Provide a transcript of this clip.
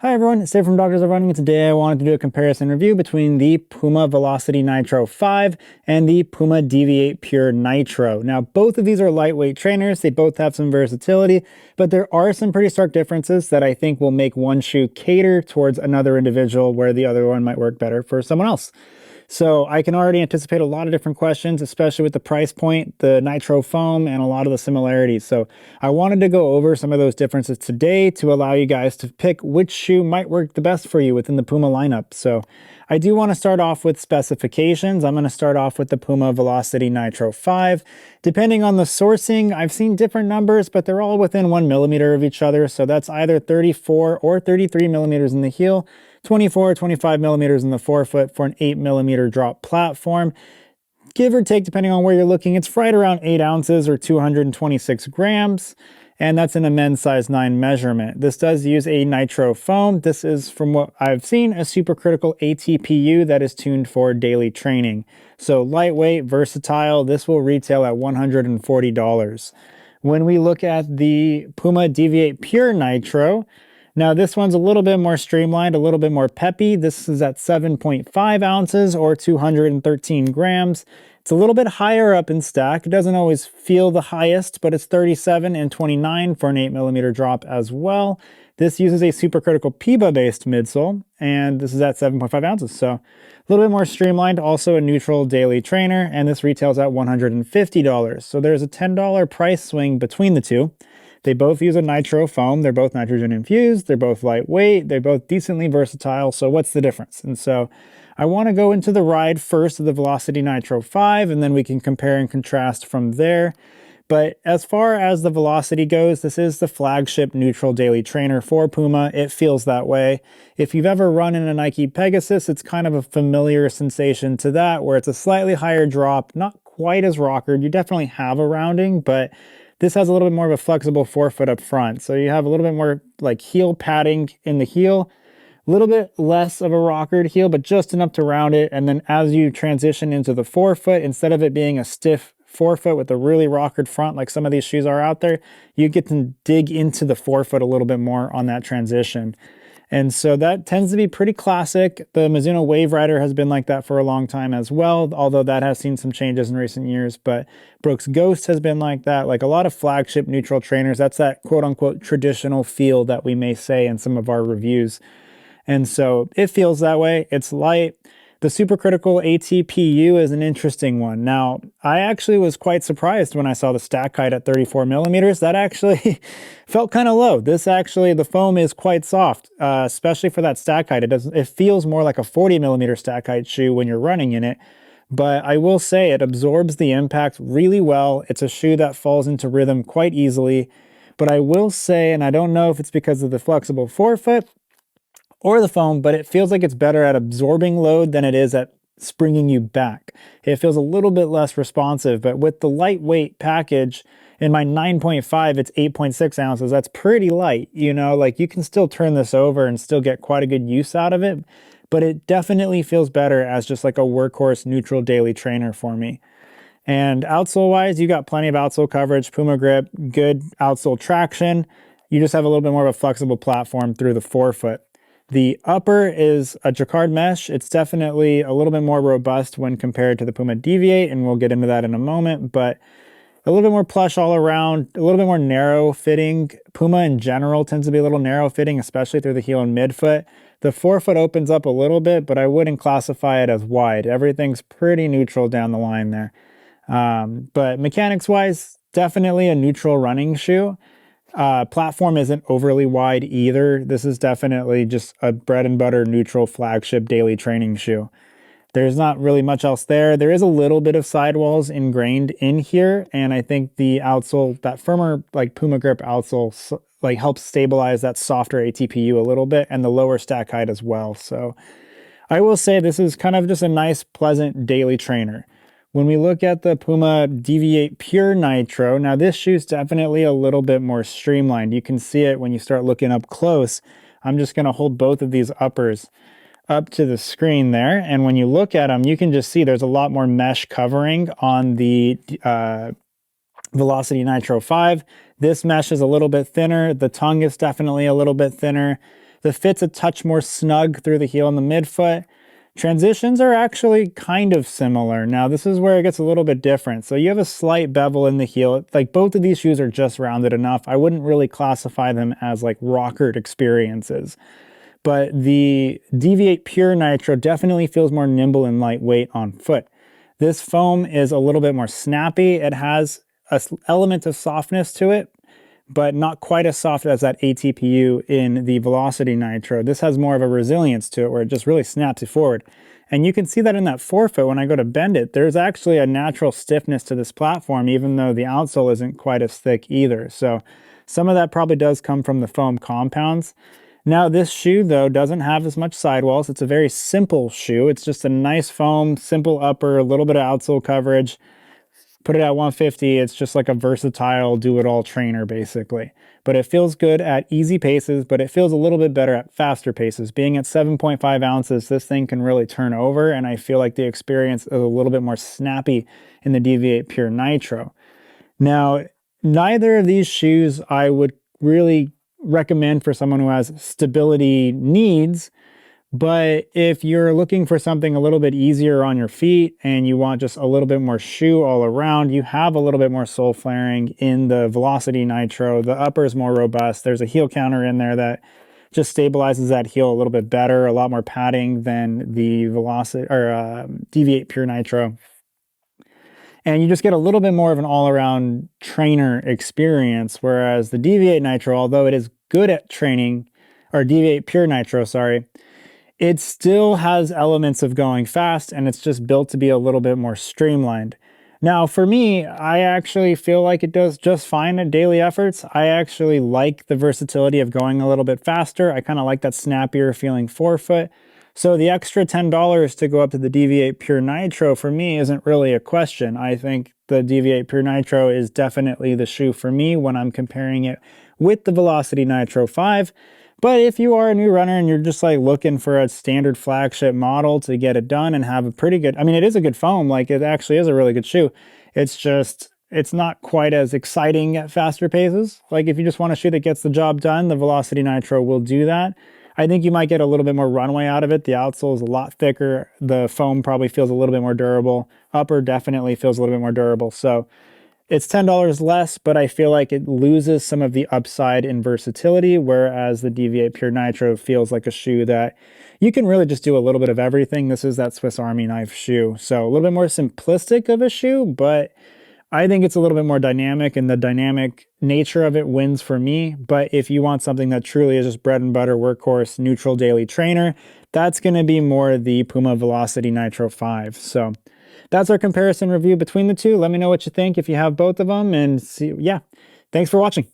Hi everyone, it's Dave from Doctors of Running, and today I wanted to do a comparison review between the Puma Velocity Nitro 5 and the Puma Deviate Pure Nitro. Now, both of these are lightweight trainers, they both have some versatility, but there are some pretty stark differences that I think will make one shoe cater towards another individual where the other one might work better for someone else. So I can already anticipate a lot of different questions, especially with the price point, the nitro foam, and a lot of the similarities. So I wanted to go over some of those differences today to allow you guys to pick which shoe might work the best for you within the Puma lineup. So I do want to start off with specifications. I'm going to start off with the Puma Velocity Nitro 5. Depending on the sourcing, I've seen different numbers, but they're all within 1 millimeter of each other. So that's either 34 or 33 millimeters in the heel, 24 or 25 millimeters in the forefoot for an 8 millimeter drop platform. Give or take, depending on where you're looking, it's right around 8 ounces or 226 grams. And that's in a men's size 9 measurement. This does use a nitro foam. This is, from what I've seen, a supercritical ATPU that is tuned for daily training. So lightweight, versatile, this will retail at $140. When we look at the Puma Deviate Pure Nitro, now this one's a little bit more streamlined, a little bit more peppy. This is at 7.5 ounces or 213 grams. It's a little bit higher up in stack. It doesn't always feel the highest, but it's 37 and 29 for an 8 millimeter drop as well. This uses a supercritical PIBA-based midsole, and this is at 7.5 ounces. So a little bit more streamlined, also a neutral daily trainer, and this retails at $150. So there's a $10 price swing between the two. They both use a nitro foam. They're both nitrogen infused. They're both lightweight. They're both decently versatile. So what's the difference? And so I want to go into the ride first of the Velocity Nitro 5, and then we can compare and contrast from there. But as far as the Velocity goes, this is the flagship neutral daily trainer for Puma. It feels that way. If you've ever run in a Nike Pegasus, it's kind of a familiar sensation to that, where it's a slightly higher drop, not quite as rockered. You definitely have a rounding, but this has a little bit more of a flexible forefoot up front. So you have a little bit more like heel padding in the heel, a little bit less of a rockered heel, but just enough to round it. And then as you transition into the forefoot, instead of it being a stiff forefoot with a really rockered front like some of these shoes are out there, you get to dig into the forefoot a little bit more on that transition. And so that tends to be pretty classic. The Mizuno Wave Rider has been like that for a long time as well, although that has seen some changes in recent years. But Brooks Ghost has been like that. Like a lot of flagship neutral trainers, that's that quote-unquote traditional feel that we may say in some of our reviews. And so it feels that way. It's light. The supercritical ATPU is an interesting one. Now, I actually was quite surprised when I saw the stack height at 34 millimeters. That actually felt kind of low. This actually, the foam is quite soft, especially for that stack height. It feels more like a 40 millimeter stack height shoe when you're running in it. But I will say it absorbs the impact really well. It's a shoe that falls into rhythm quite easily. But I will say, and I don't know if it's because of the flexible forefoot or the foam, but it feels like it's better at absorbing load than it is at springing you back. It feels a little bit less responsive, but with the lightweight package, in my 9.5, it's 8.6 ounces. That's pretty light, you know, like you can still turn this over and still get quite a good use out of it, but it definitely feels better as just like a workhorse neutral daily trainer for me. And outsole wise, you got plenty of outsole coverage, Puma grip, good outsole traction. You just have a little bit more of a flexible platform through the forefoot. The upper is a jacquard mesh. It's definitely a little bit more robust when compared to the Puma Deviate, and we'll get into that in a moment, but a little bit more plush all around, a little bit more narrow fitting. Puma in general tends to be a little narrow fitting, especially through the heel and midfoot. The forefoot opens up a little bit, but I wouldn't classify it as wide. Everything's pretty neutral down the line there. But mechanics-wise, definitely a neutral running shoe. Platform isn't overly wide either. This is definitely just a bread and butter neutral flagship daily training shoe. There's not really much else there. There is a little bit of sidewalls ingrained in here, and I think the outsole, that firmer like Puma grip outsole, like helps stabilize that softer ATPU a little bit, and the lower stack height as well. So I will say this is kind of just a nice, pleasant daily trainer. When we look at the Puma Deviate Pure Nitro, now this shoe's definitely a little bit more streamlined. You can see it when you start looking up close. I'm just going to hold both of these uppers up to the screen there, and when you look at them, you can just see there's a lot more mesh covering on the Velocity Nitro 5. This mesh is a little bit thinner. The tongue is definitely a little bit thinner. The fit's a touch more snug through the heel and the midfoot. Transitions are actually kind of similar. Now, this is where it gets a little bit different. So you have a slight bevel in the heel. Like, both of these shoes are just rounded enough. I wouldn't really classify them as like rockered experiences. But the Deviate Pure Nitro definitely feels more nimble and lightweight on foot. This foam is a little bit more snappy. It has an element of softness to it, but not quite as soft as that ATPU in the Velocity Nitro. This has more of a resilience to it where it just really snaps you forward. And you can see that in that forefoot when I go to bend it, there's actually a natural stiffness to this platform, even though the outsole isn't quite as thick either. So some of that probably does come from the foam compounds. Now, this shoe, though, doesn't have as much sidewalls. It's a very simple shoe. It's just a nice foam, simple upper, a little bit of outsole coverage. Put it at 150, it's just like a versatile do-it-all trainer, basically. But it feels good at easy paces, but it feels a little bit better at faster paces. Being at 7.5 ounces, this thing can really turn over, and I feel like the experience is a little bit more snappy in the Deviate Pure Nitro. Now, neither of these shoes I would really recommend for someone who has stability needs. But if you're looking for something a little bit easier on your feet and you want just a little bit more shoe all around, you have a little bit more sole flaring in the Velocity Nitro. The upper is more robust. There's a heel counter in there that just stabilizes that heel a little bit better, a lot more padding than the Velocity or Deviate Pure Nitro. And you just get a little bit more of an all-around trainer experience, whereas the Deviate Nitro, although it is good at training, or Deviate Pure Nitro, sorry, it still has elements of going fast, and it's just built to be a little bit more streamlined. Now, for me, I actually feel like it does just fine at daily efforts. I actually like the versatility of going a little bit faster. I kind of like that snappier feeling forefoot. So the extra $10 to go up to the Deviate Pure Nitro for me isn't really a question. I think the Deviate Pure Nitro is definitely the shoe for me when I'm comparing it with the Velocity Nitro 5. But if you are a new runner and you're just like looking for a standard flagship model to get it done and have a pretty good, I mean, it is a good foam, like it actually is a really good shoe. It's just, it's not quite as exciting at faster paces. Like if you just want a shoe that gets the job done, the Velocity Nitro will do that. I think you might get a little bit more runway out of it. The outsole is a lot thicker. The foam probably feels a little bit more durable. Upper definitely feels a little bit more durable. So it's $10 less, but I feel like it loses some of the upside in versatility, whereas the Deviate Pure Nitro feels like a shoe that you can really just do a little bit of everything. This is that Swiss Army knife shoe. So a little bit more simplistic of a shoe, but I think it's a little bit more dynamic, and the dynamic nature of it wins for me. But if you want something that truly is just bread and butter workhorse, neutral daily trainer, that's going to be more the Puma Velocity Nitro 5. So that's our comparison review between the two. Let me know what you think if you have both of them, and see, yeah, thanks for watching.